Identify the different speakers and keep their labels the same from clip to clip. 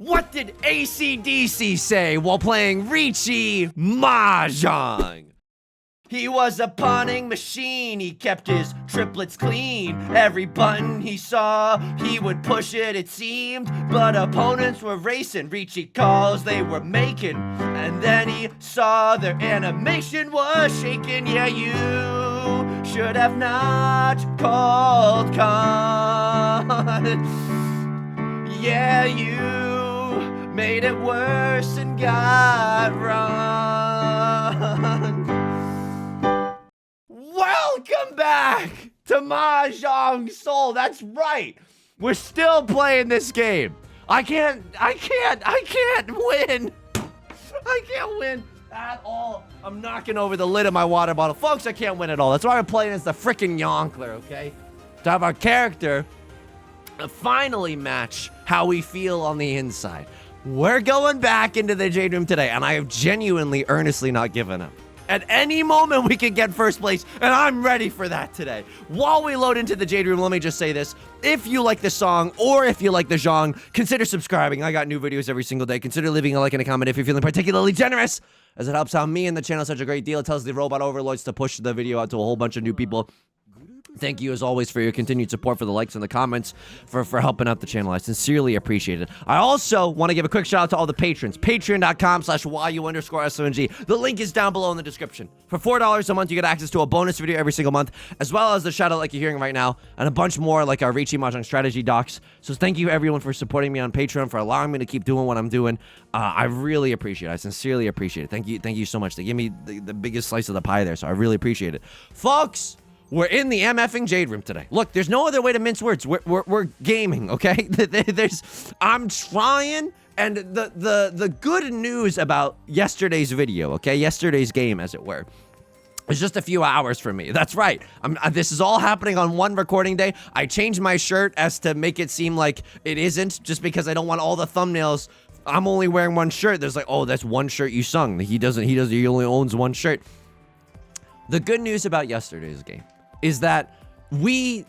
Speaker 1: What did AC/DC say while playing Riichi Mahjong? He was a punning machine, he kept his triplets clean. Every button he saw, he would push it, it seemed. But opponents were racing, Riichi calls they were making. And then he saw their animation was shaking. Yeah, you should have not called con. Yeah, you made it worse and got wrong. Welcome back to Mahjong Soul. That's right. We're still playing this game. I can't win. I can't win at all. I'm knocking over the lid of my water bottle. Folks, I can't win at all. That's why I'm playing as the freaking Yonkler, okay? To have our character finally match how we feel on the inside. We're going back into the Jade Room today, and I have genuinely, earnestly not given up. At any moment, we could get first place, and I'm ready for that today. While we load into the Jade Room, let me just say this. If you like the song, or if you like the genre, consider subscribing. I got new videos every single day. Consider leaving a like and a comment if you're feeling particularly generous, as it helps out me and the channel such a great deal. It tells the robot overlords to push the video out to a whole bunch of new people. Thank you, as always, for your continued support, for the likes and the comments, for helping out the channel. I sincerely appreciate it. I also want to give a quick shout out to all the patrons. Patreon.com/YU_SONG. The link is down below in the description. For $4 a month, you get access to a bonus video every single month, as well as the shout out like you're hearing right now, and a bunch more like our Riichi Mahjong strategy docs. So thank you, everyone, for supporting me on Patreon, for allowing me to keep doing what I'm doing. I really appreciate it. I sincerely appreciate it. Thank you so much. They give me the biggest slice of the pie there, so I really appreciate it. Folks! We're in the MFing Jade Room today. Look, there's no other way to mince words. We're gaming, okay? I'm trying, and the good news about yesterday's video, okay? Yesterday's game, as it were. It's just a few hours for me. That's right. This is all happening on one recording day. I changed my shirt as to make it seem like it isn't, just because I don't want all the thumbnails. I'm only wearing one shirt. There's like, oh, that's one shirt you sung. He only owns one shirt. The good news about yesterday's game is that we,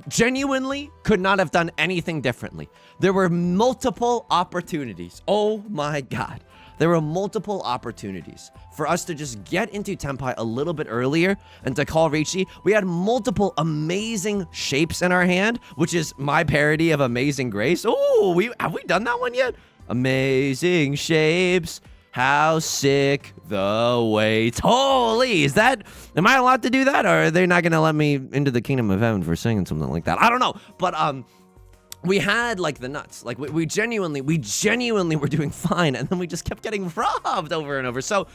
Speaker 1: genuinely could not have done anything differently. There were multiple opportunities. Oh my God. There were multiple opportunities for us to just get into Tenpai a little bit earlier and to call Riichi. We had multiple amazing shapes in our hand, which is my parody of Amazing Grace. Oh, have we done that one yet? Amazing shapes. How sick the wait. Holy, am I allowed to do that? Or are they not going to let me into the kingdom of heaven for singing something like that? I don't know. But, we had, the nuts. We genuinely were doing fine. And then we just kept getting robbed over and over. So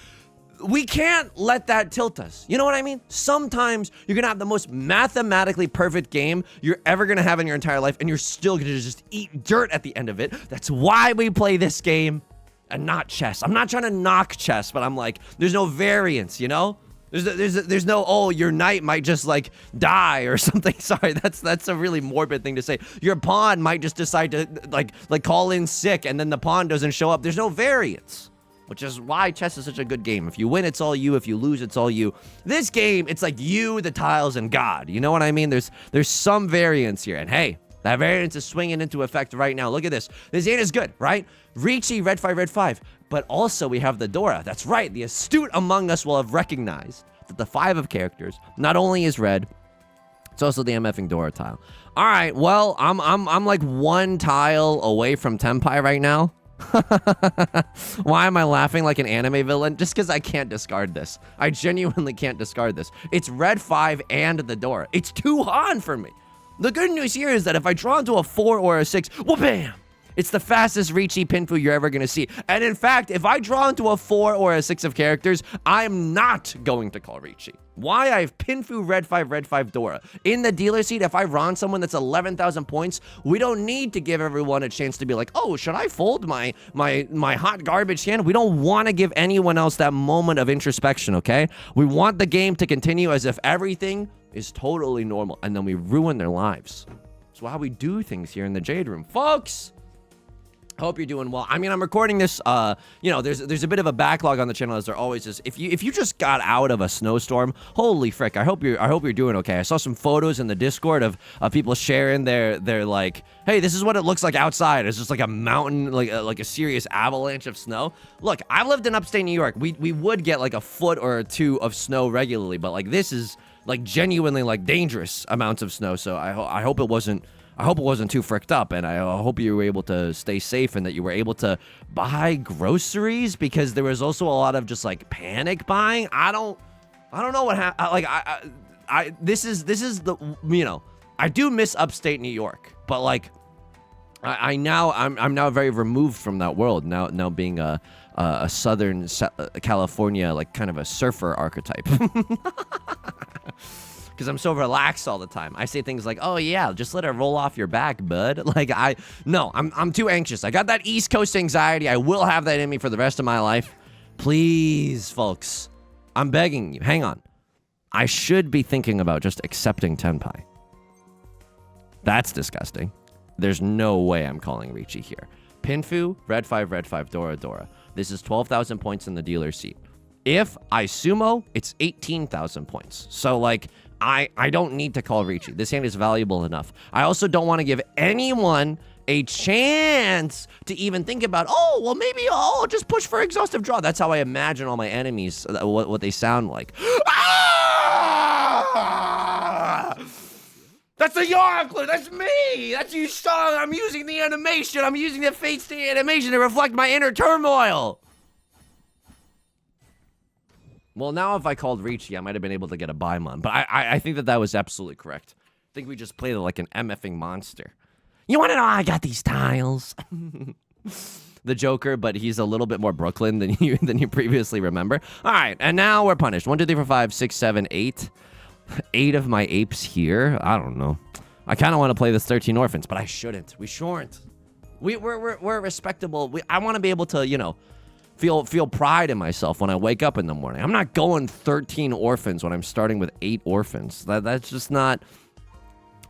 Speaker 1: we can't let that tilt us. You know what I mean? Sometimes you're going to have the most mathematically perfect game you're ever going to have in your entire life. And you're still going to just eat dirt at the end of it. That's why we play this game. And not chess. I'm not trying to knock chess, but I'm like, there's no variance, you know? There's no, oh, your knight might just die or something. Sorry, that's a really morbid thing to say. Your pawn might just decide to call in sick, and then the pawn doesn't show up. There's no variance, which is why chess is such a good game. If you win, it's all you. If you lose, it's all you. This game, it's like you, the tiles, and God. You know what I mean? There's some variance here, and hey, that variance is swinging into effect right now. Look at this. This game is good, right? Riichi, red 5. But also we have the Dora. That's right. The astute among us will have recognized that the 5 of characters not only is red, it's also the MFing Dora tile. All right. Well, I'm like one tile away from Tenpai right now. Why am I laughing like an anime villain? Just because I can't discard this. I genuinely can't discard this. It's red 5 and the Dora. It's 2 Han for me. The good news here is that if I draw into a 4 or a 6, well, bam! It's the fastest Riichi Pinfu you're ever going to see. And in fact, if I draw into a 4 or a 6 of characters, I'm not going to call Riichi. Why? I have Pinfu, red 5, Dora. In the dealer seat, if I run someone that's 11,000 points, we don't need to give everyone a chance to be like, oh, should I fold my hot garbage hand? We don't want to give anyone else that moment of introspection, okay? We want the game to continue as if everything is totally normal, and then we ruin their lives. That's how we do things here in the Jade Room. Folks! Hope you're doing well. I mean, I'm recording this. You know, there's a bit of a backlog on the channel, as there always is. If you just got out of a snowstorm, holy frick! I hope you're doing okay. I saw some photos in the Discord of people sharing their like, hey, this is what it looks like outside. It's just like a mountain, like a serious avalanche of snow. Look, I've lived in upstate New York. We would get like a foot or two of snow regularly, but like this is like genuinely like dangerous amounts of snow. So I hope it wasn't. I hope it wasn't too fricked up, and I hope you were able to stay safe and that you were able to buy groceries, because there was also a lot of just like panic buying. I don't know what happened. Like this is the, you know, I do miss upstate New York, but like I'm now very removed from that world now being a Southern California, like kind of a surfer archetype. Because I'm so relaxed all the time. I say things like, oh yeah, just let it roll off your back, bud. Like I'm too anxious. I got that East Coast anxiety. I will have that in me for the rest of my life. Please, folks, I'm begging you, hang on. I should be thinking about just accepting Tenpai. That's disgusting. There's no way I'm calling Riichi here. Pinfu, red 5, Dora, Dora. This is 12,000 points in the dealer seat. If I sumo, it's 18,000 points. So like, I don't need to call Riichi. This hand is valuable enough. I also don't want to give anyone a chance to even think about, oh, well, maybe I'll just push for exhaustive draw. That's how I imagine all my enemies, what they sound like. Ah! That's a Yakuza. That's me. That's Yusong. I'm using the animation. I'm using the Fate Stay animation to reflect my inner turmoil. Well, now if I called Riichi, I might have been able to get a Baimon. But I think that was absolutely correct. I think we just played it like an MFing monster. You want to know how I got these tiles? The Joker, but he's a little bit more Brooklyn than you previously remember. All right, and now we're punished. 1, 2, 3, 4, 5, 6, 7, 8. 8 of my apes here. I don't know. I kind of want to play this 13 orphans, but I shouldn't. We shouldn't. We're respectable. I want to be able to, you know, feel pride in myself when I wake up in the morning. I'm not going 13 orphans when I'm starting with 8 orphans. That's just not,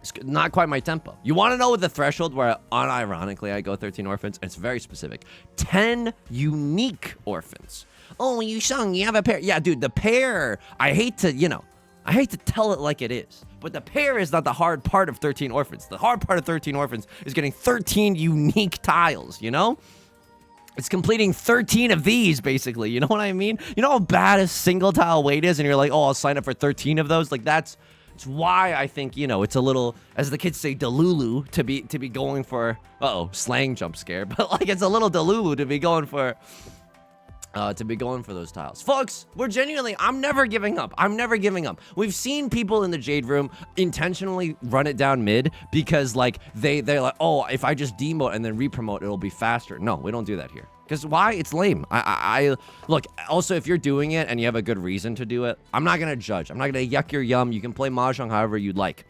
Speaker 1: it's not quite my tempo. You want to know what the threshold where unironically I go 13 orphans? It's very specific. 10 unique orphans. Oh, Yusong, you have a pair. Yeah, dude, the pair, I hate to tell it like it is, but the pair is not the hard part of 13 orphans. The hard part of 13 orphans is getting 13 unique tiles, you know? It's completing 13 of these, basically. You know what I mean? You know how bad a single tile weight is, and you're like, oh, I'll sign up for 13 of those? Like, it's why I think, you know, it's a little, as the kids say, delulu to be going for, slang jump scare. But, like, it's a little delulu to be going for those tiles. Folks, I'm never giving up. I'm never giving up. We've seen people in the Jade Room intentionally run it down mid because, like, they're like, oh, if I just demote and then re-promote, it'll be faster. No, we don't do that here. Because why? It's lame. I look, also, if you're doing it and you have a good reason to do it, I'm not going to judge. I'm not going to yuck your yum. You can play Mahjong however you'd like.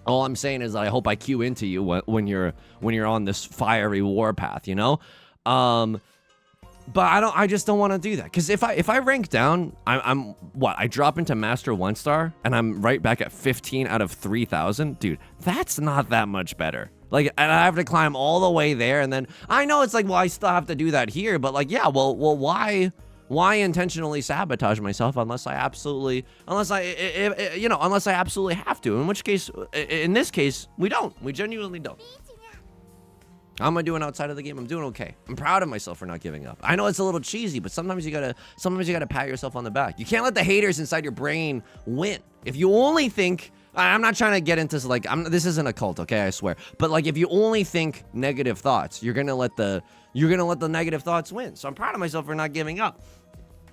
Speaker 1: All I'm saying is I hope I cue into you when you're on this fiery war path, you know? But I just don't want to do that. Because if I rank down, I drop into Master 1-star, and I'm right back at 15 out of 3,000. Dude, that's not that much better. Like, and I have to climb all the way there, and then, I know it's like, well, I still have to do that here, but like, yeah, well, why intentionally sabotage myself unless I absolutely have to, in which case, in this case, we don't. We genuinely don't. How am I doing outside of the game? I'm doing okay. I'm proud of myself for not giving up. I know it's a little cheesy, but sometimes you gotta pat yourself on the back. You can't let the haters inside your brain win. If you only think, I'm not trying to get into like, this isn't a cult, okay? I swear. But like, if you only think negative thoughts, you're gonna let the negative thoughts win. So I'm proud of myself for not giving up.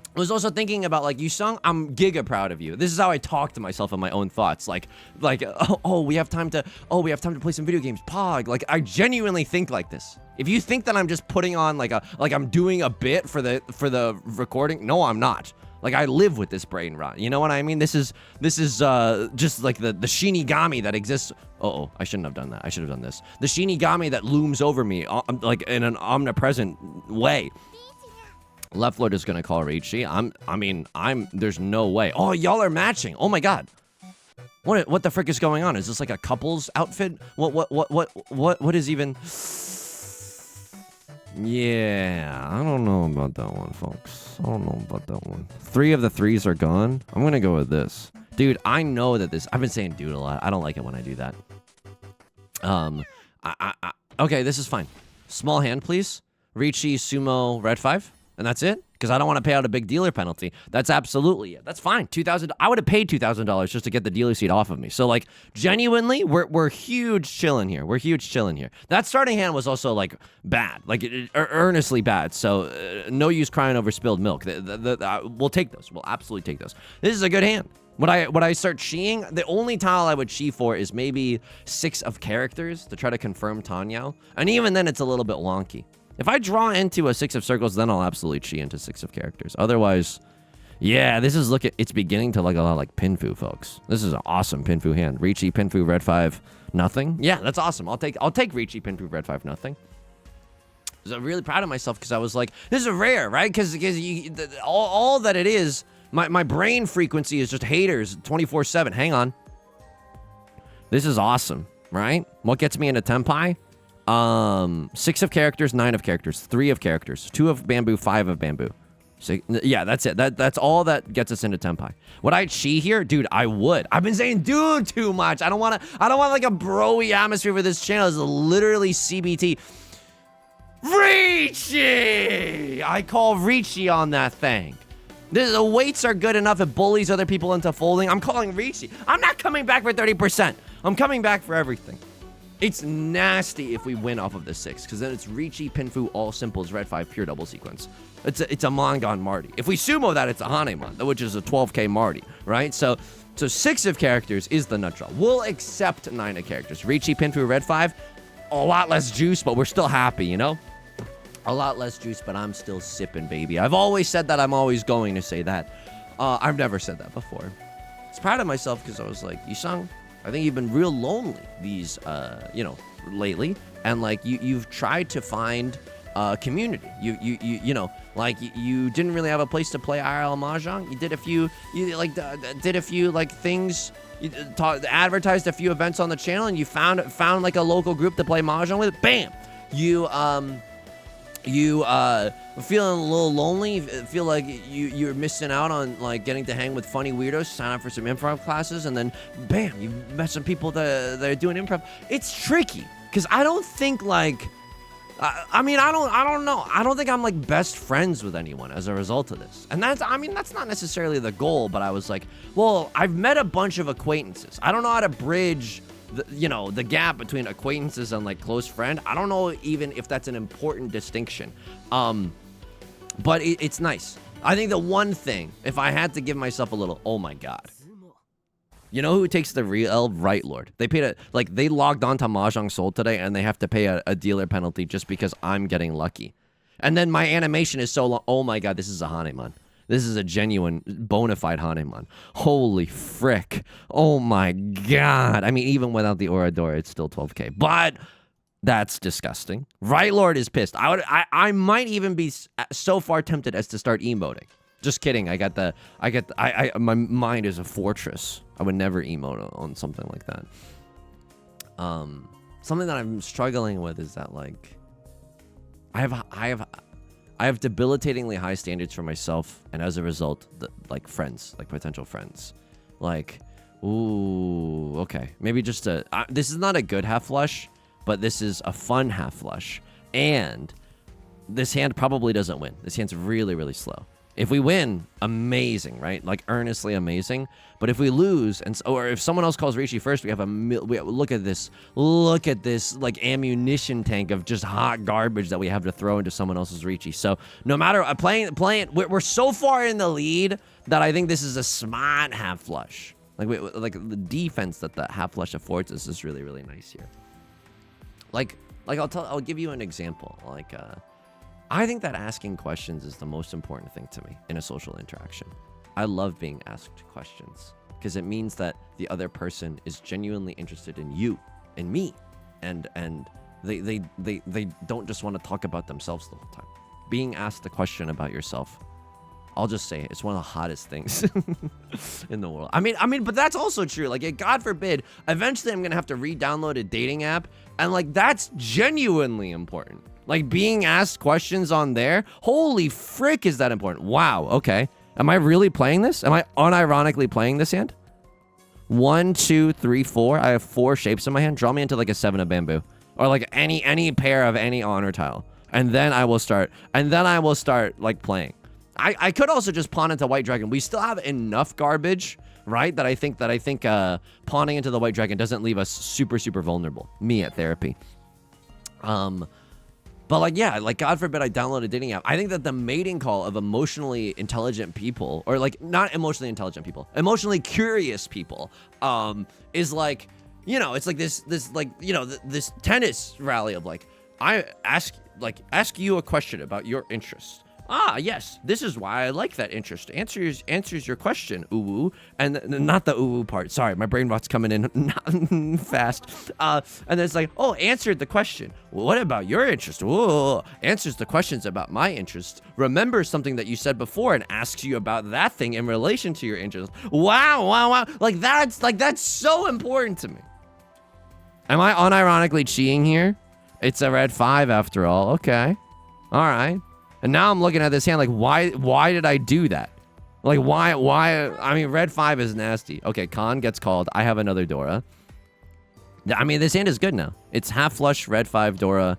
Speaker 1: I was also thinking about, like, Yusong, I'm giga proud of you. This is how I talk to myself in my own thoughts. Like, we have time to play some video games. Pog. Like, I genuinely think like this. If you think that I'm just putting on, like I'm doing a bit for the recording, no, I'm not. Like, I live with this brain rot. You know what I mean? This is just like the Shinigami that exists. I shouldn't have done that. I should have done this. The Shinigami that looms over me, like, in an omnipresent way. Left Lord is gonna call Riichi. There's no way. Oh, y'all are matching. Oh my god. What the frick is going on? Is this like a couple's outfit? What is even? Yeah, I don't know about that one, folks. I don't know about that one. 3 of the 3s are gone. I'm gonna go with this. Dude, I know that this... I've been saying dude a lot. I don't like it when I do that. Okay, this is fine. Small hand, please. Riichi, Sumo, red 5. And that's it? Because I don't want to pay out a big dealer penalty. That's absolutely it. That's fine. $2,000. I would have paid $2,000 just to get the dealer seat off of me. So, like, genuinely, we're huge chilling here. We're huge chilling here. That starting hand was also, like, bad. Like, earnestly bad. So, no use crying over spilled milk. We'll take those. We'll absolutely take those. This is a good hand. Would I start Shiing? The only tile I would Shi for is maybe 6 of characters to try to confirm Tanyao. And even then, it's a little bit wonky. If I draw into a 6 of circles, then I'll absolutely Chi into 6 of characters. Otherwise, yeah, this is it's beginning to look a lot like Pinfu, folks. This is an awesome Pinfu hand. Riichi, Pinfu, red 5, nothing. Yeah, that's awesome. I'll take Riichi, Pinfu, red 5, nothing. I'm really proud of myself because I was like, this is a rare, right? Because all that it is, my brain frequency is just haters 24/7. Hang on. This is awesome, right? What gets me into Tenpai? 6 of characters, 9 of characters, 3 of characters, 2 of bamboo, 5 of bamboo. So, yeah, that's it. That's all that gets us into Tenpai. Would I Chi here? Dude, I would. I've been saying dude too much. I don't want like a bro-y atmosphere for this channel. It's literally CBT. Riichi! I call Riichi on that thing. The weights are good enough. It bullies other people into folding. I'm calling Riichi. I'm not coming back for 30%. I'm coming back for everything. It's nasty if we win off of the 6, because then it's Riichi, Pinfu, all simples, red 5, pure double sequence. It's a Mangon Marty. If we sumo that, it's a Hanemon, which is a 12k Marty, right? So 6 of characters is the nut draw. We'll accept 9 of characters. Riichi, Pinfu, red 5, a lot less juice, but we're still happy, you know? A lot less juice, but I'm still sipping, baby. I've always said that. I'm always going to say that. I've never said that before. I was proud of myself because I was like, Yusong, I think you've been real lonely these, lately, and like you've tried to find community. You know, like you didn't really have a place to play IRL Mahjong. You did a few, things. You advertised a few events on the channel, and you found like a local group to play Mahjong with. Bam, you feeling a little lonely, feel like you're missing out on like getting to hang with funny weirdos, sign up for some improv classes, and then bam, you met some people that are doing improv. It's tricky because I don't think like I don't know. I don't think I'm like best friends with anyone as a result of this. And that's not necessarily the goal, but I was like, well, I've met a bunch of acquaintances. I don't know how to bridge the gap between acquaintances and like close friend. I don't know even if that's an important distinction. But it's nice. I think the one thing, if I had to give myself a little, oh my God. You know who takes the real right lord? They paid they logged on to Mahjong Soul today and they have to pay a dealer penalty just because I'm getting lucky. And then my animation is so long. Oh my God, this is a Hanemon. This is a genuine, bona fide Hanemon. Holy frick. Oh my God. I mean, even without the Orador, it's still 12k. But that's disgusting. Right Lord is pissed. I might even be so far tempted as to start emoting. Just kidding. My mind is a fortress. I would never emote on something like that. Something that I'm struggling with is that like, I have debilitatingly high standards for myself, and as a result, like friends, like potential friends, like, ooh, okay, maybe just this is not a good half flush, but this is a fun half flush, and this hand probably doesn't win. This hand's really, really slow. If we win, amazing, right? Like earnestly amazing. But if we lose, or if someone else calls Riichi first, we have look at this like ammunition tank of just hot garbage that we have to throw into someone else's Riichi. So no matter playing, we're so far in the lead that I think this is a smart half flush. Like the defense that the half flush affords us is really, really nice here. Like I'll give you an example. Like I think that asking questions is the most important thing to me in a social interaction. I love being asked questions because it means that the other person is genuinely interested in you and me, and they don't just want to talk about themselves the whole time. Being asked a question about yourself, I'll just say it's one of the hottest things in the world. I mean, but that's also true. Like, God forbid, eventually I'm gonna have to re-download a dating app, and like that's genuinely important. Like, being asked questions on there? Holy frick, is that important? Wow, okay. Am I really playing this? Am I unironically playing this hand? 1, 2, 3, 4. I have 4 shapes in my hand. Draw me into like a 7 of bamboo. Or like any pair of any honor tile. And then I will start. And then I will start like playing. I could also just pawn into white dragon. We still have enough garbage, right? That I think pawning into the white dragon doesn't leave us super, super vulnerable. Me at therapy. But like, yeah, like God forbid I download a dating app. I think that the mating call of emotionally intelligent people, or like not emotionally intelligent people, emotionally curious people, is like, you know, it's like this like, you know, this tennis rally of like, I ask you a question about your interest. Ah, yes, this is why I like that interest. Answers your question, ooh, and not the ooh part. Sorry, my brain rot's coming in fast. And then it's like, oh, answered the question. What about your interest? Ooh, answers the questions about my interest. Remembers something that you said before and asks you about that thing in relation to your interest. Wow, wow, wow. Like that's so important to me. Am I unironically cheating here? It's a red 5 after all. Okay, all right. And now I'm looking at this hand like, why did I do that? Like, why? I mean, red 5 is nasty. Okay, Khan gets called. I have another Dora. I mean, this hand is good now. It's half flush, red 5 Dora.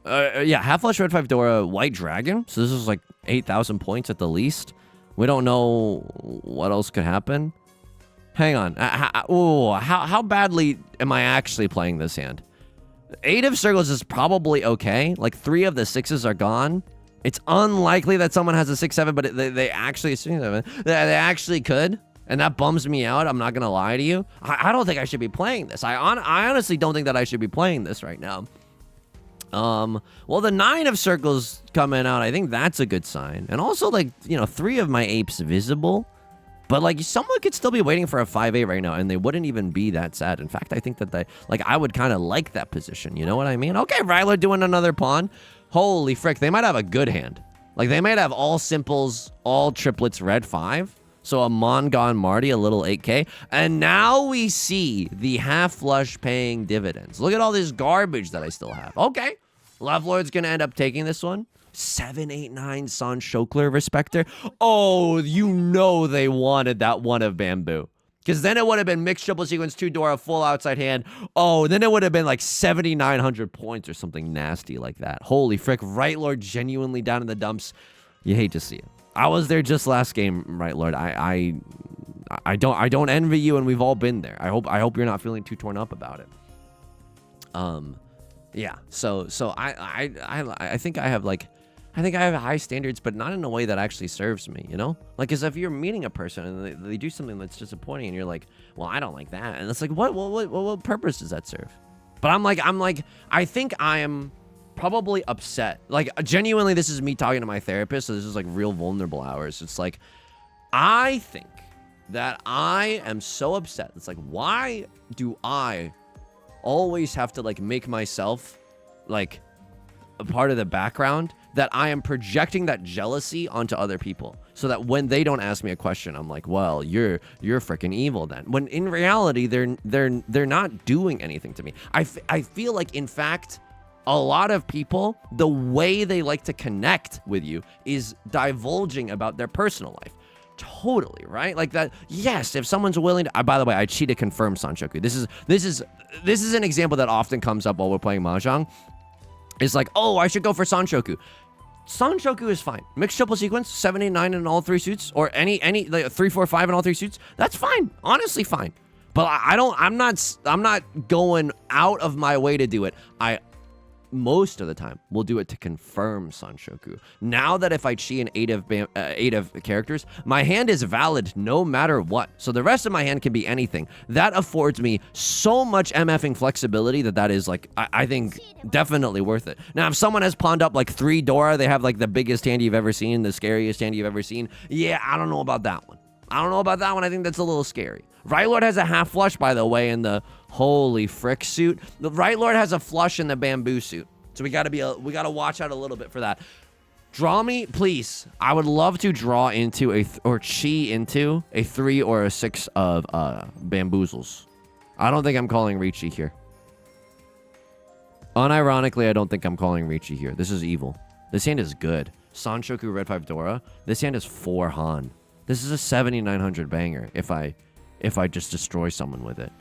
Speaker 1: Yeah, half flush, red 5 Dora, white dragon. So this is like 8,000 points at the least. We don't know what else could happen. Hang on. How badly am I actually playing this hand? 8 of circles is probably okay. Like 3 of the 6s are gone. It's unlikely that someone has a 6-7, but they actually they actually could, and that bums me out. I'm not gonna lie to you. I don't think I should be playing this. I honestly don't think that I should be playing this right now. Well, the 9 of circles coming out, I think that's a good sign, and also like, you know, 3 of my apes visible, but like someone could still be waiting for a 5-8 right now, and they wouldn't even be that sad. In fact, I think that I would kind of like that position. You know what I mean? Okay, Ryler doing another pawn. Holy frick, they might have a good hand. Like, they might have all simples, all triplets, red 5. So a Mongon Marty, a little 8K. And now we see the half flush paying dividends. Look at all this garbage that I still have. Okay, Love Lord's gonna end up taking this one. 7, 8, 9, Son Shokler, Respecter. Oh, you know they wanted that 1 of bamboo. Because then it would have been mixed triple sequence, 2 Dora, full outside hand. Oh, then it would have been like 7,900 points or something nasty like that. Holy frick, Right Lord genuinely down in the dumps. You hate to see it. I was there just last game, Right Lord. I don't envy you, and we've all been there. I hope you're not feeling too torn up about it. Yeah. So I think I have high standards, but not in a way that actually serves me, you know? Like, as if you're meeting a person and they do something that's disappointing and you're like, well, I don't like that. And it's like, what purpose does that serve? But I'm like, I think I am probably upset. Like, genuinely, this is me talking to my therapist. So this is like real vulnerable hours. It's like, I think that I am so upset. It's like, why do I always have to like make myself like a part of the background, that I am projecting that jealousy onto other people, so that when they don't ask me a question, I'm like, well, you're freaking evil then. When in reality, they're not doing anything to me. I feel like, in fact, a lot of people, the way they like to connect with you is divulging about their personal life. Totally, right? Like that. Yes, if someone's willing to. By the way, I cheat to confirm Sanshoku. This is an example that often comes up while we're playing Mahjong. It's like, oh, I should go for Sanshoku. Sanshoku is fine. Mixed triple sequence, 7, 8, 9 in all 3 suits, or any like 3, 4, 5 in all 3 suits. That's fine. Honestly, fine. But I'm not going out of my way to do it. Most of the time, we'll do it to confirm Sanshoku. Now that if I chi an 8 of characters, my hand is valid no matter what. So the rest of my hand can be anything. That affords me so much MFing flexibility that is like, I think definitely worth it. Now, if someone has pawned up like 3 Dora, they have like the biggest hand you've ever seen, the scariest hand you've ever seen. Yeah, I don't know about that one. I think that's a little scary. Right Lord has a half flush, by the way, in the holy frick suit. The Right Lord has a flush in the bamboo suit. So we gotta watch out a little bit for that. Draw me, please. I would love to draw into or chi into a 3 or a 6 of bamboozles. I don't think I'm calling Riichi here. Unironically, I don't think I'm calling Riichi here. This is evil. This hand is good. Sanshoku Red 5 Dora. This hand is 4 Han. This is a 7900 banger if I just destroy someone with it.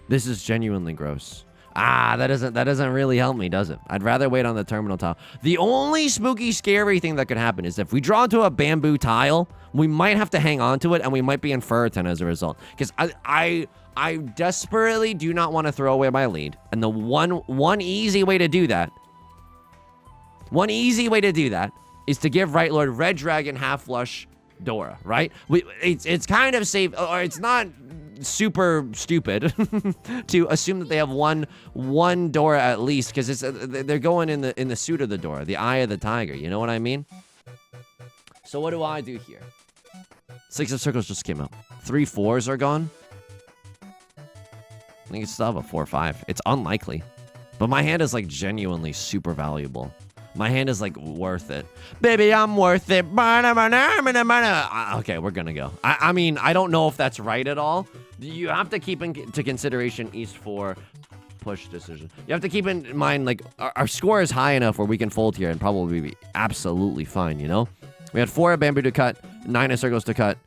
Speaker 1: This is genuinely gross. That doesn't really help me, does it? I'd rather wait on the terminal tile. The only spooky, scary thing that could happen is if we draw into a bamboo tile, we might have to hang on to it, and we might be in Furriton as a result. Because I desperately do not want to throw away my lead. And the one easy way to do that, is to give Right Lord Red Dragon half flush Dora, right? It's kind of safe, or it's not super stupid to assume that they have one Dora at least, because they're going in the suit of the Dora, the eye of the tiger. You know what I mean? So what do I do here? 6 of circles just came out. 3 4s are gone. I think it's still have a 4-5. It's unlikely, but my hand is like genuinely super valuable. My hand is like worth it. Baby, I'm worth it. Okay, we're gonna go. I mean, I don't know if that's right at all. You have to keep into consideration East 4 push decision. You have to keep in mind, like, our score is high enough where we can fold here and probably be absolutely fine, you know? We had 4 of bamboo to cut, 9 of circles to cut.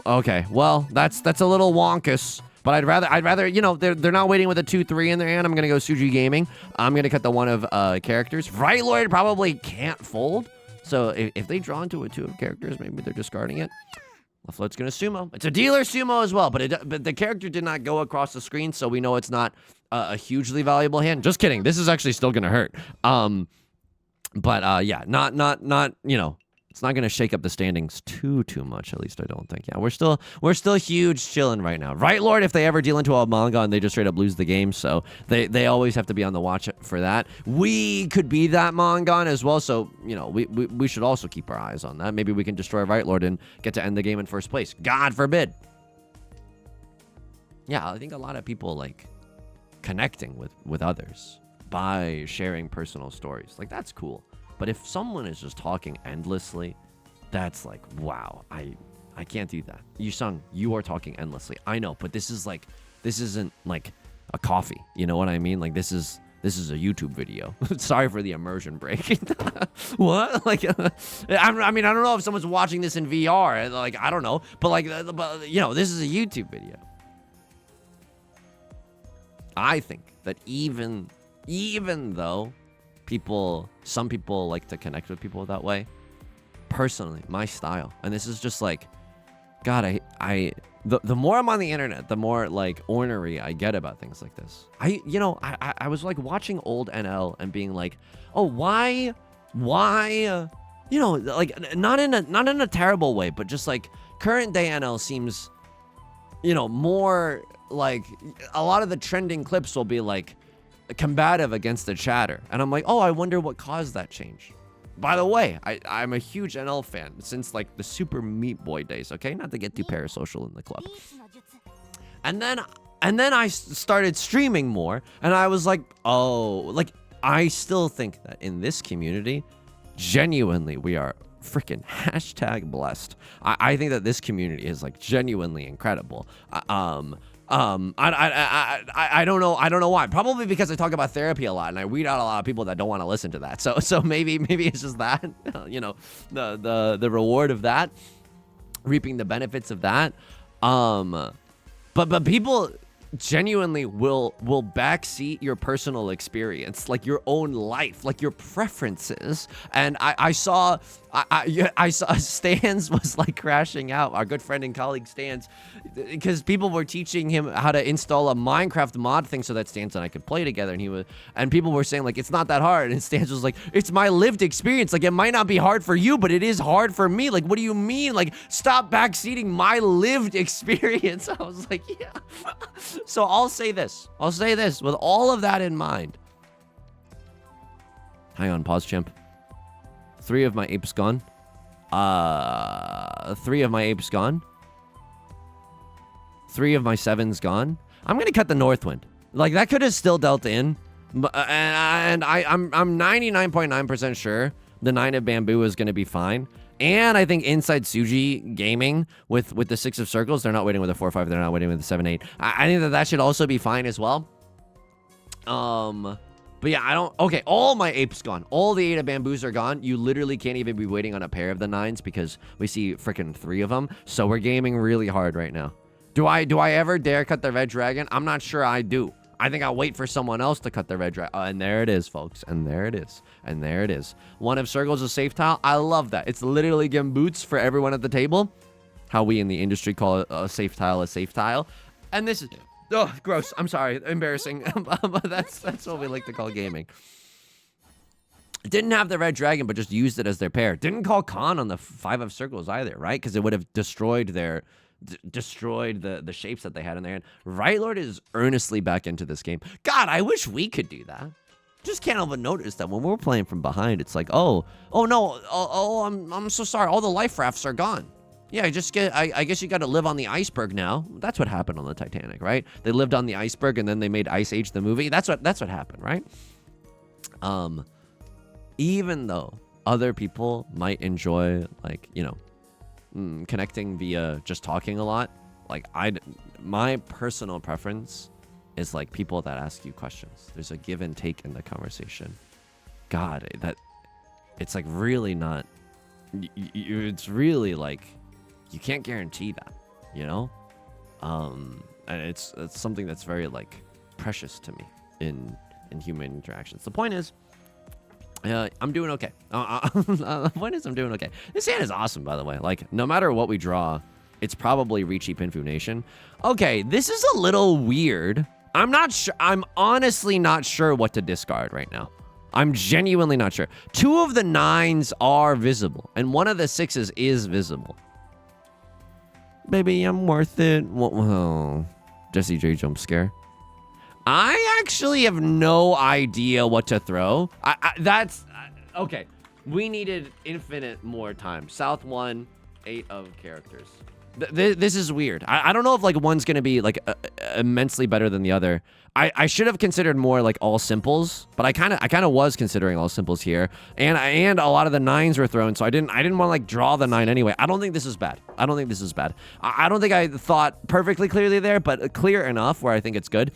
Speaker 1: Okay, well, that's a little wonkus. But I'd rather, you know, they're not waiting with a 2-3 in their hand. I'm gonna go Suji Gaming. I'm gonna cut the 1 of characters. Right Lord probably can't fold. So if they draw into a 2 of characters, maybe they're discarding it. Left Float's gonna sumo. It's a dealer sumo as well, but the character did not go across the screen, so we know it's not a hugely valuable hand. Just kidding. This is actually still gonna hurt. But yeah, not you know. It's not going to shake up the standings too much, at least I don't think. Yeah, we're still huge chilling right now. Right Lord, if they ever deal into a manga and they just straight up lose the game, so they always have to be on the watch for that. We could be that manga as well, so, you know, we should also keep our eyes on that. Maybe we can destroy Right Lord and get to end the game in first place. God forbid. Yeah, I think a lot of people like connecting with others by sharing personal stories. Like, that's cool. But if someone is just talking endlessly, that's like, wow, I can't do that. Yusong, you are talking endlessly. I know, but this isn't like a coffee. You know what I mean? Like, this is a YouTube video. Sorry for the immersion break. What? Like, I mean, I don't know if someone's watching this in VR. Like, I don't know. But you know, this is a YouTube video. I think that even though some people like to connect with people that way. Personally, my style, and this is just like, God, the more I'm on the internet, the more like ornery I get about things like this. I was like watching old NL and being like, oh, why, you know, like not in a terrible way, but just like current day NL seems, you know, more like a lot of the trending clips will be like combative against the chatter, and I'm like, oh, I wonder what caused that change. By the way, I'm a huge NL fan since like the Super Meat Boy days. Okay, not to get too parasocial in the club. And then I started streaming more, and I was like, oh, like I still think that in this community, genuinely, we are freaking #blessed. I think that this community is like genuinely incredible. I don't know why. Probably because I talk about therapy a lot and I weed out a lot of people that don't want to listen to that. So maybe it's just that, you know, the reward of that, reaping the benefits of that. But people genuinely will backseat your personal experience, like your own life, like your preferences. And I saw Stans was like crashing out, our good friend and colleague Stans, because people were teaching him how to install a Minecraft mod thing so that Stans and I could play together, and people were saying like, it's not that hard, and Stans was like, it's my lived experience, like it might not be hard for you, but it is hard for me. Like, what do you mean? Like, stop backseating my lived experience. I was like, yeah. So I'll say this with all of that in mind. Hang on, pause, champ. 3 of my apes gone. 3 of my apes gone. 3 of my 7s gone. I'm gonna cut the Northwind. Like, that could have still dealt in, and I'm 99.9% sure the 9 of bamboo is gonna be fine. And I think inside Suji Gaming with the 6 of circles, they're not waiting with a 4-5, they're not waiting with a 7-8. I think that should also be fine as well. But yeah, I don't... Okay, all my apes gone. All the 8 of bamboos are gone. You literally can't even be waiting on a pair of the 9s because we see freaking 3 of them. So we're gaming really hard right now. Do I ever dare cut the red dragon? I'm not sure I do. I think I'll wait for someone else to cut the red dragon. And there it is, folks. And there it is. And there it is. 1 of circles, a safe tile. I love that. It's literally giving boots for everyone at the table. How we in the industry call it a safe tile, a safe tile. And this is... Oh, gross. I'm sorry. Embarrassing. That's what we like to call gaming. Didn't have the red dragon, but just used it as their pair. Didn't call Khan on the 5 of circles either, right? Because it would have destroyed their... destroyed the shapes that they had in their hand. Right Lord is earnestly back into this game. God, I wish we could do that. Just can't help but notice that when we're playing from behind, it's like, oh no, I'm so sorry. All the life rafts are gone. Yeah, I guess you got to live on the iceberg now. That's what happened on the Titanic, right? They lived on the iceberg and then they made Ice Age the movie. That's what happened, right? Even though other people might enjoy, like, you know, connecting via just talking a lot, like my personal preference is like people that ask you questions. There's a give and take in the conversation. God, that it's like really not. It's really like you can't guarantee that, you know. And it's something that's very like precious to me in human interactions. The point is, I'm doing okay. The point is, I'm doing okay. This hand is awesome, by the way. Like, no matter what we draw, it's probably Riichi Pinfu Nation. Okay, this is a little weird. I'm not sure. I'm honestly not sure what to discard right now. I'm genuinely not sure. 2 of the 9s are visible, and 1 of the 6s is visible. Baby, I'm worth it. Whoa. Jesse J jump scare. I actually have no idea what to throw. That's... okay. We needed infinite more time. South 1, 8 of characters. This is weird. I don't know if, like, one's going to be, like, immensely better than the other. I should have considered more, like, all simples, but I kind of was considering all simples here. And a lot of the 9s were thrown, so I didn't want to, like, draw the 9 anyway. I don't think this is bad. I don't think I thought perfectly clearly there, but clear enough where I think it's good.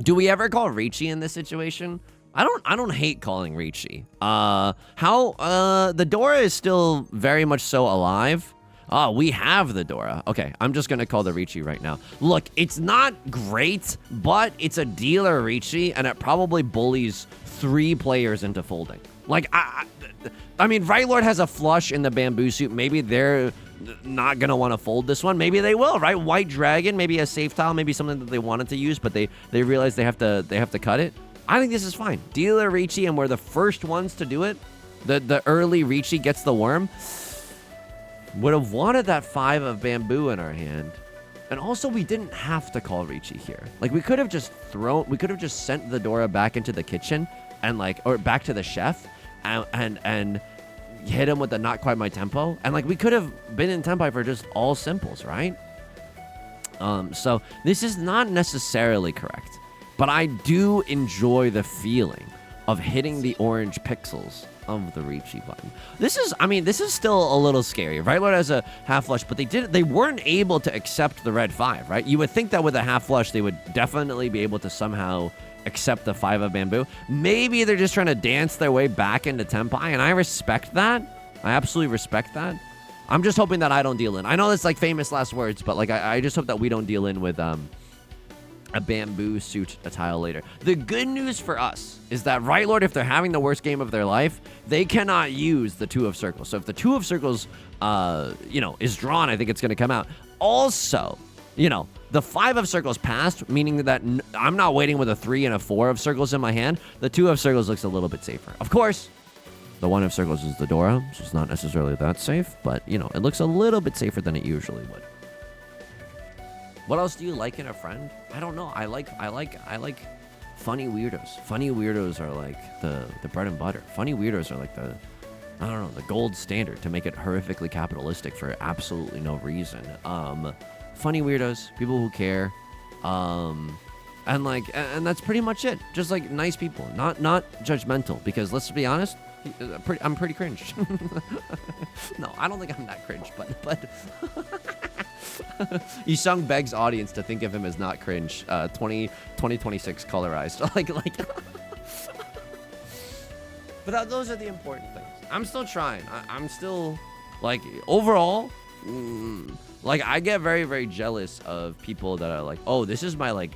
Speaker 1: Do we ever call Riichi in this situation? I don't hate calling Riichi. The Dora is still very much so alive. Oh, we have the Dora. Okay, I'm just gonna call the Riichi right now. Look, it's not great, but it's a dealer Riichi, and it probably bullies 3 players into folding. Like, I mean, Right Lord has a flush in the bamboo suit. Maybe they're not gonna want to fold this one. Maybe they will, right? White Dragon, maybe a safe tile, maybe something that they wanted to use, but they realize they have to cut it. I think this is fine. Dealer Riichi, and we're the first ones to do it. The early Riichi gets the worm. Would have wanted that 5 of bamboo in our hand. And also, we didn't have to call Riichi here. Like, we could have just sent the Dora back into the kitchen and, like, or back to the chef and hit him with the not quite my tempo. And, like, we could have been in tempo for just all simples, right? So this is not necessarily correct, but I do enjoy the feeling of hitting the orange pixels of the Riichi button. This is still a little scary. Right Lord has a half flush, but they weren't able to accept the red 5, right? You would think that with a half flush, they would definitely be able to somehow accept the 5 of bamboo. Maybe they're just trying to dance their way back into Tempai, and I respect that. I absolutely respect that. I'm just hoping that I don't deal in. I know that's like famous last words, but like I just hope that we don't deal in with a bamboo suit a tile later. The good news for us is that Right Lord, if they're having the worst game of their life, they cannot use the 2 of circles. So if the 2 of circles, is drawn, I think it's going to come out. Also, the 5 of circles passed, meaning that I'm not waiting with a 3 and a 4 of circles in my hand. The 2 of circles looks a little bit safer. Of course, the 1 of circles is the Dora, so it's not necessarily that safe, but, it looks a little bit safer than it usually would. What else do you like in a friend? I don't know. I like funny weirdos. Funny weirdos are like the bread and butter. Funny weirdos are like the gold standard to make it horrifically capitalistic for absolutely no reason. Funny weirdos, people who care, and that's pretty much it. Just like nice people, not judgmental. Because let's be honest, I'm pretty cringe. No, I don't think I'm that cringe, but Yusong begs audience to think of him as not cringe. 2026 colorized. like But those are the important things. I'm still trying. I'm still, like, overall, like, I get very, very jealous of people that are like, oh, this is my, like,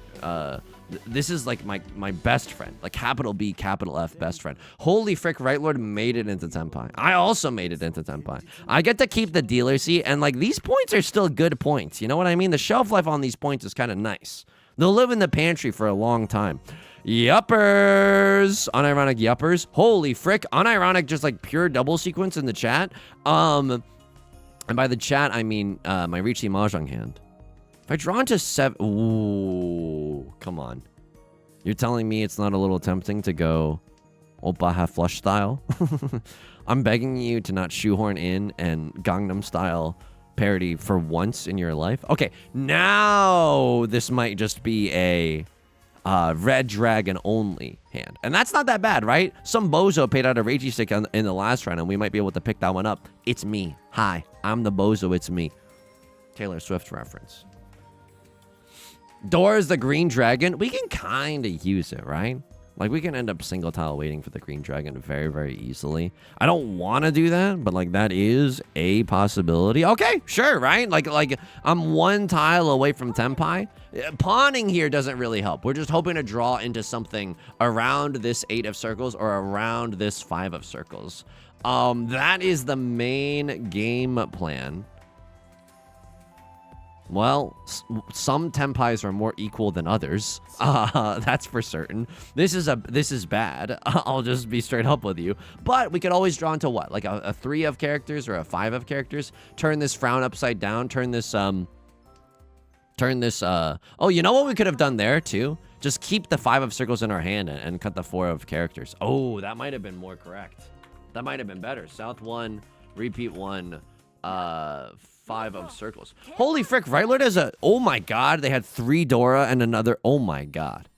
Speaker 1: this is, like, my best friend. Like, capital B, capital F, best friend. Holy frick, Right Lord made it into Tenpai. I also made it into Tenpai. I get to keep the dealer seat, and, like, these points are still good points. You know what I mean? The shelf life on these points is kind of nice. They'll live in the pantry for a long time. Yuppers! Unironic yuppers. Holy frick. Unironic, just like pure double sequence in the chat. And by the chat, I mean my Riichi Mahjong hand. If I draw into 7... Ooh, come on. You're telling me it's not a little tempting to go Oppa half flush style? I'm begging you to not shoehorn in and Gangnam style parody for once in your life. Okay, now this might just be a red dragon only hand. And that's not that bad, right? Some bozo paid out a Riichi stick in the last round, and we might be able to pick that one up. It's me. Hi, I'm the bozo. It's me. Taylor Swift reference. Dora's the green dragon. We can kind of use it, right? Like, we can end up single tile waiting for the green dragon very, very easily. I don't want to do that, but, like, that is a possibility. Okay, sure, right? Like I'm one tile away from Tenpai. Pawning here doesn't really help. We're just hoping to draw into something around this 8 of circles or around this 5 of circles. That is the main game plan. Well, some Tenpais are more equal than others. That's for certain. This is bad. I'll just be straight up with you. But we could always draw into what? Like a 3 of characters or a 5 of characters. Turn this frown upside down. Turn this, oh, you know what we could have done there too? Just keep the 5 of circles in our hand and cut the 4 of characters. Oh, that might have been more correct. That might have been better. South 1, repeat 1, 5 of circles. Holy frick, Right Lord has a... Oh my god, they had 3 Dora and another... Oh my god.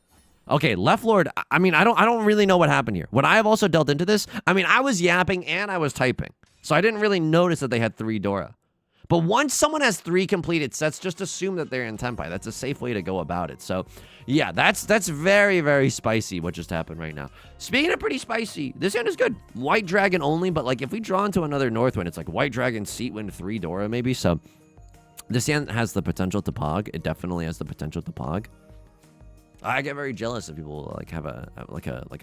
Speaker 1: Okay, Left Lord, I mean, I don't really know what happened here. Would I have also delved into this? I mean, I was yapping and I was typing. So I didn't really notice that they had 3 Dora. But once someone has 3 completed sets, just assume that they're in Tenpai. That's a safe way to go about it. So, yeah, that's very, very spicy what just happened right now. Speaking of pretty spicy, this hand is good. White Dragon only, but, like, if we draw into another Northwind, it's like White Dragon, Seatwind, 3 Dora, maybe. So, this hand has the potential to pog. It definitely has the potential to pog. I get very jealous if people, like, have a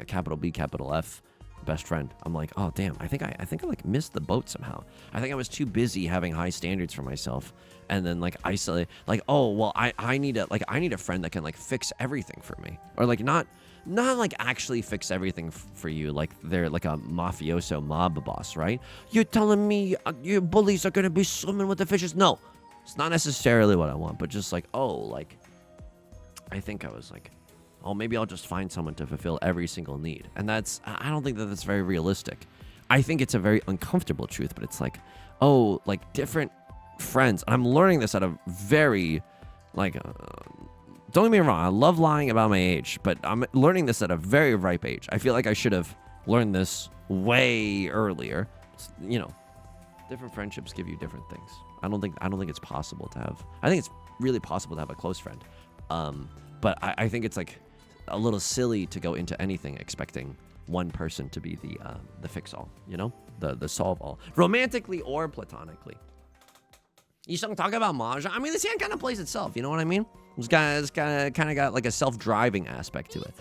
Speaker 1: capital B, capital F best friend. I'm like, oh damn, I think I like missed the boat somehow. I think I was too busy having high standards for myself and then like isolate, like, oh well, I need a friend that can like fix everything for me, or like not like actually fix everything for you, like they're like a mafioso mob boss, right? You're telling me your bullies are gonna be swimming with the fishes? No, it's not necessarily what I want, but just like, oh, like I think I was like, oh, maybe I'll just find someone to fulfill every single need. And I don't think that that's very realistic. I think it's a very uncomfortable truth, but it's like, oh, like different friends. I'm learning this at a very, like, don't get me wrong, I love lying about my age, but I'm learning this at a very ripe age. I feel like I should have learned this way earlier. You know, different friendships give you different things. I don't think it's possible to have, I think it's really possible to have a close friend. But I think it's like a little silly to go into anything expecting one person to be the fix-all, you know? The solve-all. Romantically or platonically. Yusong, talk about Mahjong. I mean, this hand kind of plays itself, you know what I mean? It's kind of got like a self-driving aspect to it.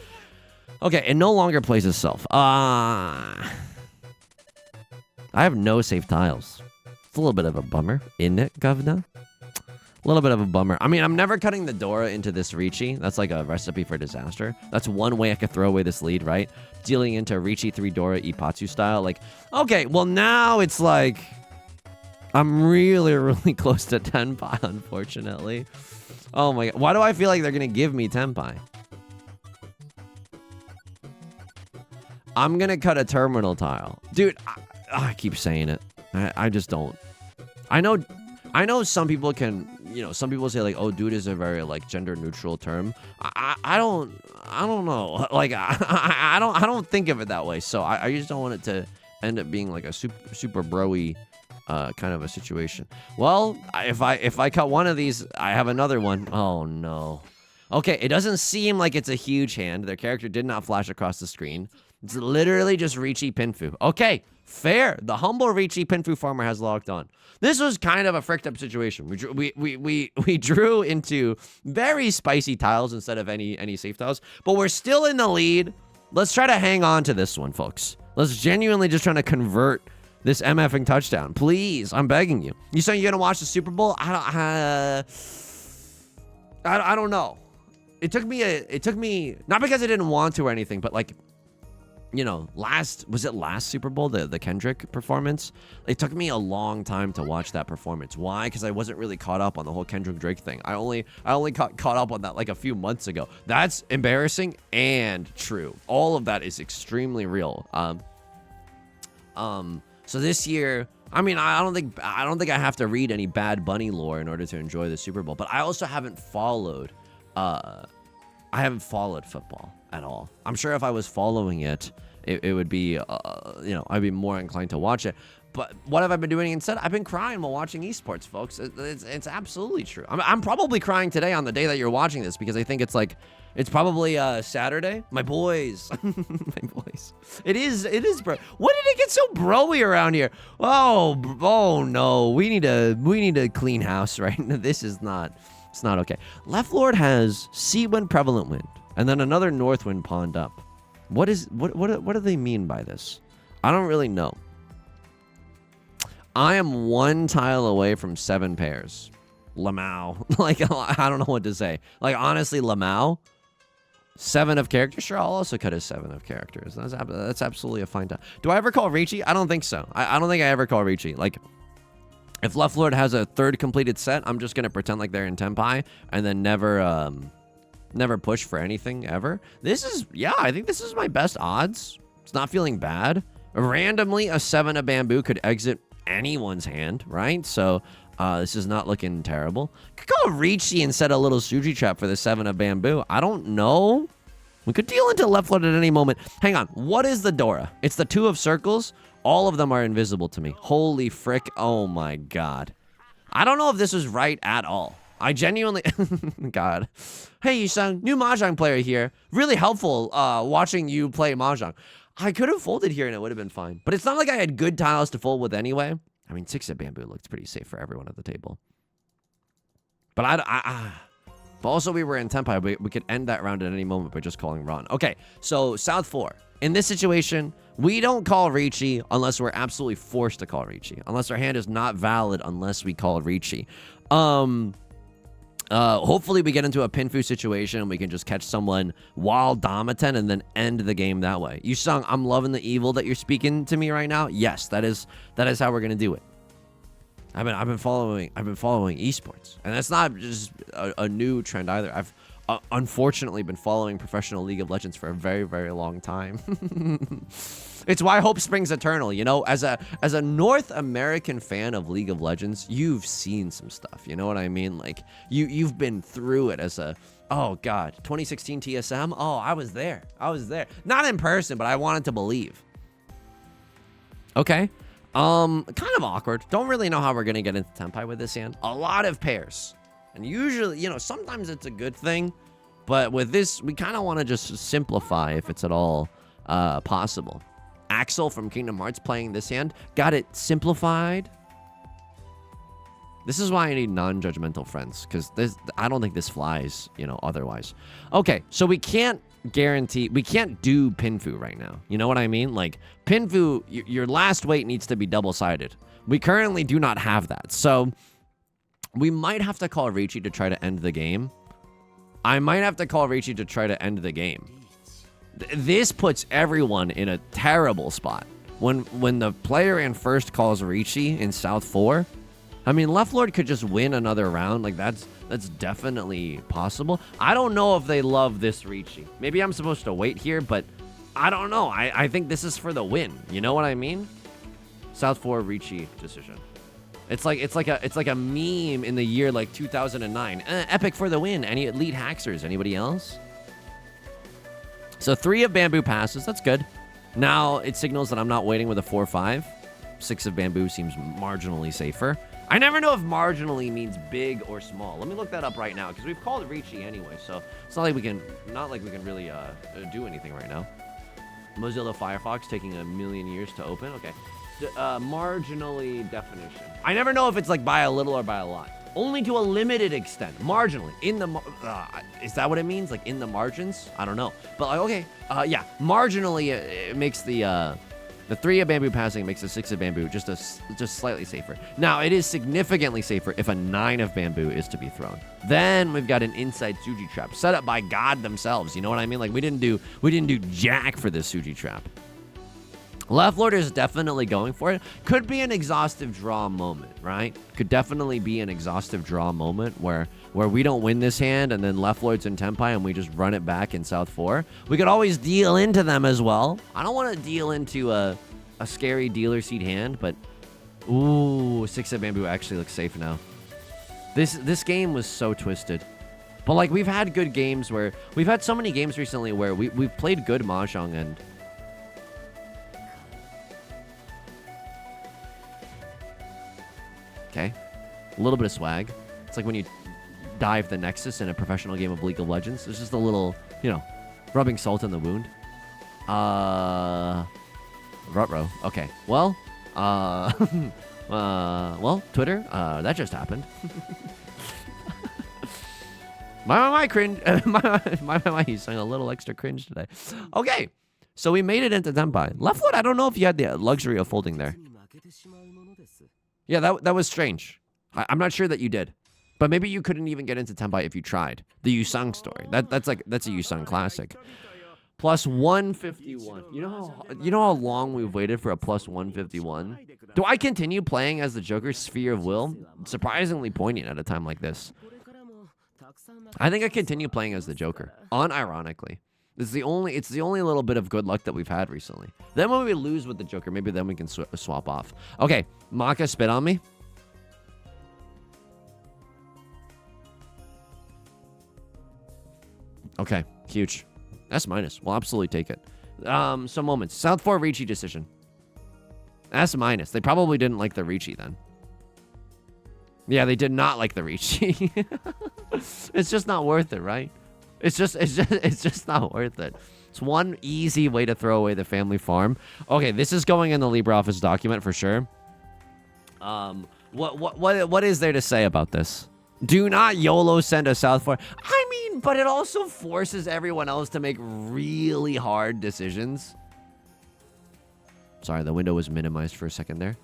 Speaker 1: Okay, it no longer plays itself. I have no safe tiles. It's a little bit of a bummer, isn't it, Govna? A little bit of a bummer. I mean, I'm never cutting the Dora into this Riichi. That's like a recipe for disaster. That's one way I could throw away this lead, right? Dealing into Riichi 3 Dora Ipatsu style. Like, okay, well now it's like I'm really, really close to Tenpai, unfortunately. Oh my god. Why do I feel like they're going to give me Tenpai? I'm going to cut a terminal tile. Dude, I keep saying it. I just don't. I know some people can, you know, some people say like, oh, dude is a very like gender neutral term. I don't know. Like, I don't think of it that way. So I just don't want it to end up being like a super bro-y kind of a situation. Well, if I cut one of these, I have another one. Oh no. Okay, it doesn't seem like it's a huge hand. Their character did not flash across the screen. It's literally just Riichi Pinfu. Okay, fair. The humble Riichi Pinfu farmer has logged on. This was kind of a fricked up situation. We drew into very spicy tiles instead of any safe tiles, but we're still in the lead. Let's try to hang on to this one, folks. Let's genuinely just try to convert this MFing touchdown. Please, I'm begging you. You saying you're gonna watch the Super Bowl? I don't know. It took me not because I didn't want to or anything, but like, you know, last Super Bowl, the Kendrick performance? It took me a long time to watch that performance. Why? Because I wasn't really caught up on the whole Kendrick Drake thing. I only caught up on that like a few months ago. That's embarrassing and true. All of that is extremely real. So this year, I mean, I don't think I have to read any Bad Bunny lore in order to enjoy the Super Bowl, but I also haven't followed football at all. I'm sure if I was following it would be, you know, I'd be more inclined to watch it. But what have I been doing instead? I've been crying while watching esports, folks. It's absolutely true. I'm probably crying today on the day that you're watching this because I think it's probably Saturday. My boys, my boys. It is, bro. When did it get so broy around here? Oh no. We need a clean house right now. This is not. It's not okay. Left Lord has sea wind, prevalent wind, and then another north wind pond up. What do they mean by this? I don't really know. I am one tile away from 7 pairs. Lamau. Like, I don't know what to say. Like, honestly, Lamau, 7 of characters. Sure, I'll also cut his 7 of characters. That's absolutely a fine time. Do I ever call Riichi? I don't think so. I don't think I ever call Riichi. Like, if Left Lord has a 3rd completed set, I'm just going to pretend like they're in Tenpai and then never push for anything ever. I think this is my best odds. It's not feeling bad. Randomly, a 7 of bamboo could exit anyone's hand, right? So this is not looking terrible. Could call Riichi and set a little Suji trap for the 7 of bamboo. I don't know. We could deal into Left Lord at any moment. Hang on. What is the Dora? It's the 2 of circles. All of them are invisible to me. Holy frick. Oh my god. I don't know if this is right at all. I genuinely... God. Hey, Yusong, new Mahjong player here. Really helpful watching you play Mahjong. I could have folded here and it would have been fine. But it's not like I had good tiles to fold with anyway. I mean, 6 of bamboo looked pretty safe for everyone at the table. But but also we were in Tenpai. We could end that round at any moment by just calling Ron. Okay, so South 4. In this situation, we don't call Riichi unless we're absolutely forced to call Riichi. Unless our hand is not valid unless we call Riichi. Hopefully we get into a Pinfu situation and we can just catch someone while Damaten and then end the game that way. Yusong, I'm loving the evil that you're speaking to me right now. Yes, that is how we're gonna do it. I've been following esports, and that's not just a new trend either. I've unfortunately been following professional League of Legends for a very, very long time. It's why hope springs eternal, you know? As a North American fan of League of Legends, you've seen some stuff, you know what I mean? Like, you've been through it as a, oh god, 2016 TSM? Oh, I was there. Not in person, but I wanted to believe. Okay. Kind of awkward. Don't really know how we're gonna get into Tenpai with this hand. A lot of pairs. And usually, you know, sometimes it's a good thing, but with this, we kind of want to just simplify if it's at all possible. Axel from Kingdom Hearts playing this hand. Got it simplified. This is why I need non-judgmental friends, because I don't think this flies, you know, otherwise. Okay, so we can't do Pinfu right now. You know what I mean? Like, Pinfu, your last weight needs to be double-sided. We currently do not have that, so we might have to call Riichi to try to end the game. I might have to call Riichi to try to end the game. This puts everyone in a terrible spot. When the player in first calls Riichi in South 4, I mean, Left Lord could just win another round. Like, that's definitely possible. I don't know if they love this Riichi. Maybe I'm supposed to wait here, but I don't know. I think this is for the win. You know what I mean? South 4 Riichi decision. It's like a meme in the year like 2009. Epic for the win. Any elite hackers? Anybody else? So 3 of bamboo passes. That's good. Now it signals that I'm not waiting with a 4-5. 6 of bamboo seems marginally safer. I never know if marginally means big or small. Let me look that up right now because we've called Riichi anyway. So it's not like we can really do anything right now. Mozilla Firefox taking a million years to open. Okay. Marginally definition. I never know if it's like by a little or by a lot. Only to a limited extent. Marginally. In the... is that what it means? Like in the margins? I don't know. But like, okay. Yeah. Marginally, it makes the 3 of bamboo passing makes the 6 of bamboo just slightly safer. Now, it is significantly safer if a 9 of bamboo is to be thrown. Then we've got an inside Suji trap set up by God themselves. You know what I mean? Like we didn't do jack for this Suji trap. Left Lord is definitely going for it. Could be an exhaustive draw moment, right? Could definitely be an exhaustive draw moment where we don't win this hand and then Left Lord's in Tenpai and we just run it back in South 4. We could always deal into them as well. I don't want to deal into a scary dealer seed hand, but ooh, 6 of bamboo actually looks safe now. This game was so twisted. But like we've had good games where we've had so many games recently where we've played good Mahjong and okay. A little bit of swag. It's like when you dive the Nexus in a professional game of League of Legends. It's just a little, you know, rubbing salt in the wound. Rutro. Okay. Well, well, Twitter, that just happened. my cringe. my he's saying a little extra cringe today. Okay. So we made it into Tenpai. Left foot, I don't know if you had the luxury of folding there. Yeah, that was strange. I'm not sure that you did. But maybe you couldn't even get into Tenpai if you tried. The Yusong story. That's a Yusong classic. Plus 151. You know how long we've waited for a plus 151? Do I continue playing as the Joker's Sphere of Will? Surprisingly poignant at a time like this. I think I continue playing as the Joker. Unironically. It's the only little bit of good luck that we've had recently. Then when we lose with the Joker, maybe then we can swap off. Okay, Maka spit on me. Okay, huge. S minus. We'll absolutely take it. Some moments. South 4 Riichi decision. S minus. They probably didn't like the Riichi then. Yeah, they did not like the Riichi. It's just not worth it, right? It's just not worth it. It's one easy way to throw away the family farm. Okay, this is going in the LibreOffice document for sure. What is there to say about this? Do not YOLO send a South 4. I mean, but it also forces everyone else to make really hard decisions. Sorry, the window was minimized for a second there.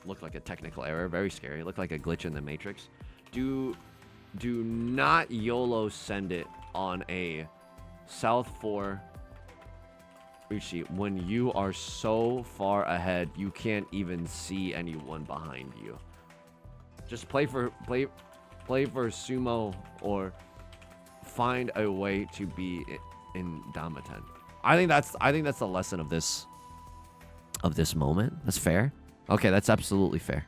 Speaker 1: Looked like a technical error. Very scary. Looked like a glitch in the Matrix. Do not YOLO send it on a South 4 Riichi when you are so far ahead you can't even see anyone behind you. Just play for sumo or find a way to be in Damaten. I think that's the lesson of this moment. That's fair. Okay, that's absolutely fair.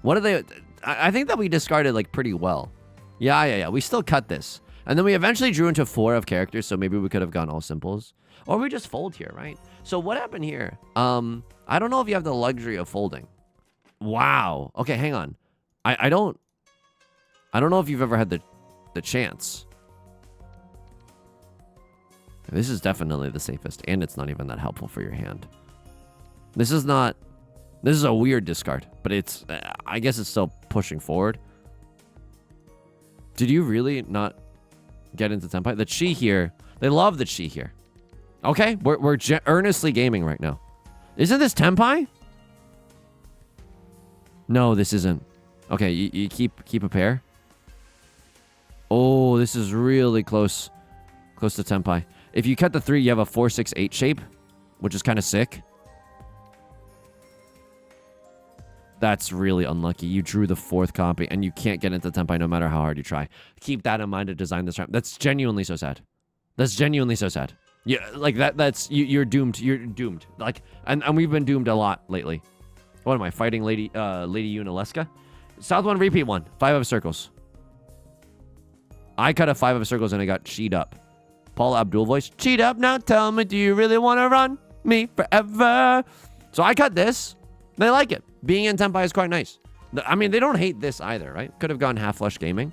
Speaker 1: What are they? I think that we discarded like pretty well. Yeah. We still cut this. And then we eventually drew into 4 of characters, so maybe we could have gone all simples. Or we just fold here, right? So what happened here? I don't know if you have the luxury of folding. Wow. Okay, hang on. I don't know if you've ever had the chance. This is definitely the safest, and it's not even that helpful for your hand. This is a weird discard, but it's, I guess it's still pushing forward. Did you really not get into Tenpai? The Chi here, they love the Chi here. Okay, we're earnestly gaming right now. Isn't this Tenpai? No, this isn't. Okay, you keep a pair. Oh, this is really close to Tenpai. If you cut the 3, you have a 4-6-8 shape, which is kind of sick. That's really unlucky. You drew the 4th copy, and you can't get into Tenpai no matter how hard you try. Keep that in mind to design this round. That's genuinely so sad. That's genuinely so sad. Yeah, like that's you're doomed. You're doomed. Like, and we've been doomed a lot lately. What am I fighting, Lady Unaleska? South 1 repeat 1. 5 of circles. I cut a 5 of circles and I got cheat up. Paul Abdul voice. Cheat up now. Tell me, do you really want to run me forever? So I cut this. They like it. Being in Tenpai is quite nice. I mean, they don't hate this either, right? Could have gone half flush gaming.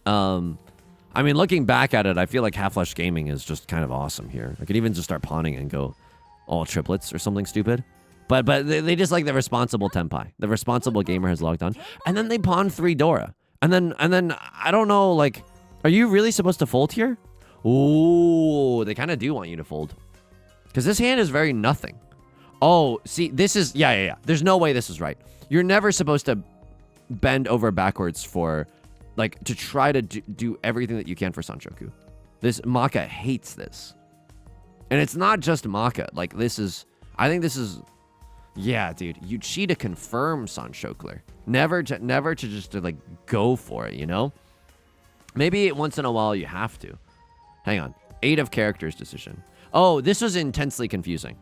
Speaker 1: I I mean, looking back at it, I feel like Half-Flesh Gaming is just kind of awesome here. I could even just start pawning and go all triplets or something stupid. But they just like the responsible tenpai. The responsible gamer has logged on. And then they pawn 3 Dora. And then I don't know, like, are you really supposed to fold here? Ooh, they kind of do want you to fold. Because this hand is very nothing. Oh, see, this is, yeah. There's no way this is right. You're never supposed to bend over backwards for, like, to try to do everything that you can for Sanshoku. This, Maka hates this. And it's not just Maka. Like, this is, I think this is, yeah, dude. You cheat to confirm Sanshoku. Never to just to, like, go for it, you know? Maybe once in a while you have to. Hang on. 8 of characters decision. Oh, this was intensely confusing.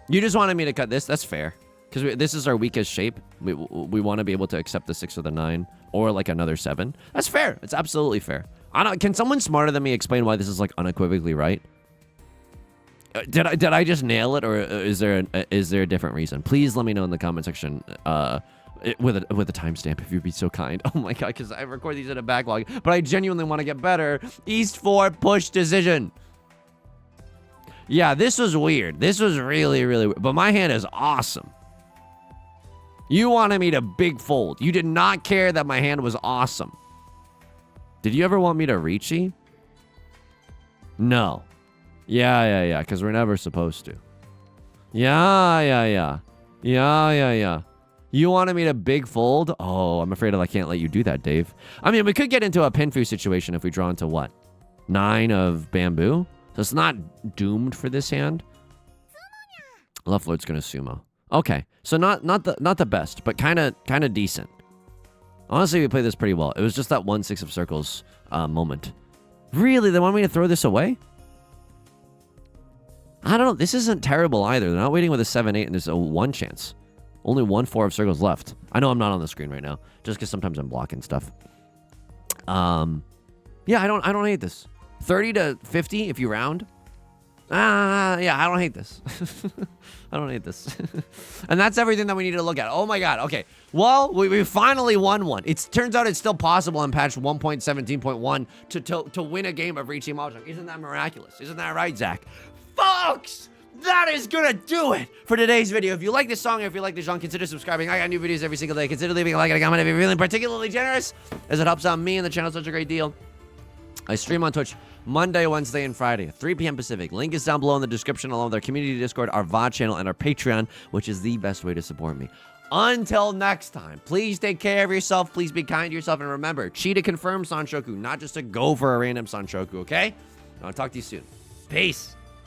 Speaker 1: You just wanted me to cut this? That's fair. Because this is our weakest shape. We want to be able to accept the 6 or the 9. Or, like, another 7. That's fair. It's absolutely fair. I don't. Can someone smarter than me explain why this is, like, unequivocally right? Did I just nail it, or is there a different reason? Please let me know in the comment section. With a timestamp, if you'd be so kind. Oh my god, because I record these in a backlog, but I genuinely want to get better. East 4 push decision. Yeah, this was weird. This was really weird. But my hand is awesome. You wanted me to big fold. You did not care that my hand was awesome. Did you ever want me to Riichi? No. Yeah, because we're never supposed to. Yeah. You wanted me to big fold? Oh, I'm afraid I can't let you do that, Dave. I mean, we could get into a pinfu situation if we draw into what? 9 of bamboo? So it's not doomed for this hand. Left Lord's gonna sumo. Okay, so not the best, but kind of decent. Honestly, we played this pretty well. It was just that 1 6 of circles moment. Really? They want me to throw this away? I don't know. This isn't terrible either. They're not waiting with a 7 8, and there's a 1 chance. Only 1 4 of circles left. I know I'm not on the screen right now, just because sometimes I'm blocking stuff. Yeah, I don't hate this. 30 to 50 if you round. Yeah, I don't hate this. I don't hate this. And that's everything that we need to look at. Oh my god. Okay. Well, we finally won one. It turns out it's still possible in patch 1.17.1 to win a game of Riichi Mahjong. Isn't that miraculous? Isn't that right, Zach? Folks! That is gonna do it for today's video. If you like this song or if you like this genre, consider subscribing. I got new videos every single day. Consider leaving a like and a comment if you're feeling particularly generous, as it helps out me and the channel such a great deal. I stream on Twitch Monday, Wednesday, and Friday, 3 p.m. Pacific. Link is down below in the description, along with our community Discord, our VOD channel, and our Patreon, which is the best way to support me. Until next time, please take care of yourself. Please be kind to yourself. And remember, cheat to confirm Sanshoku, not just to go for a random Sanshoku, okay? I'll talk to you soon. Peace.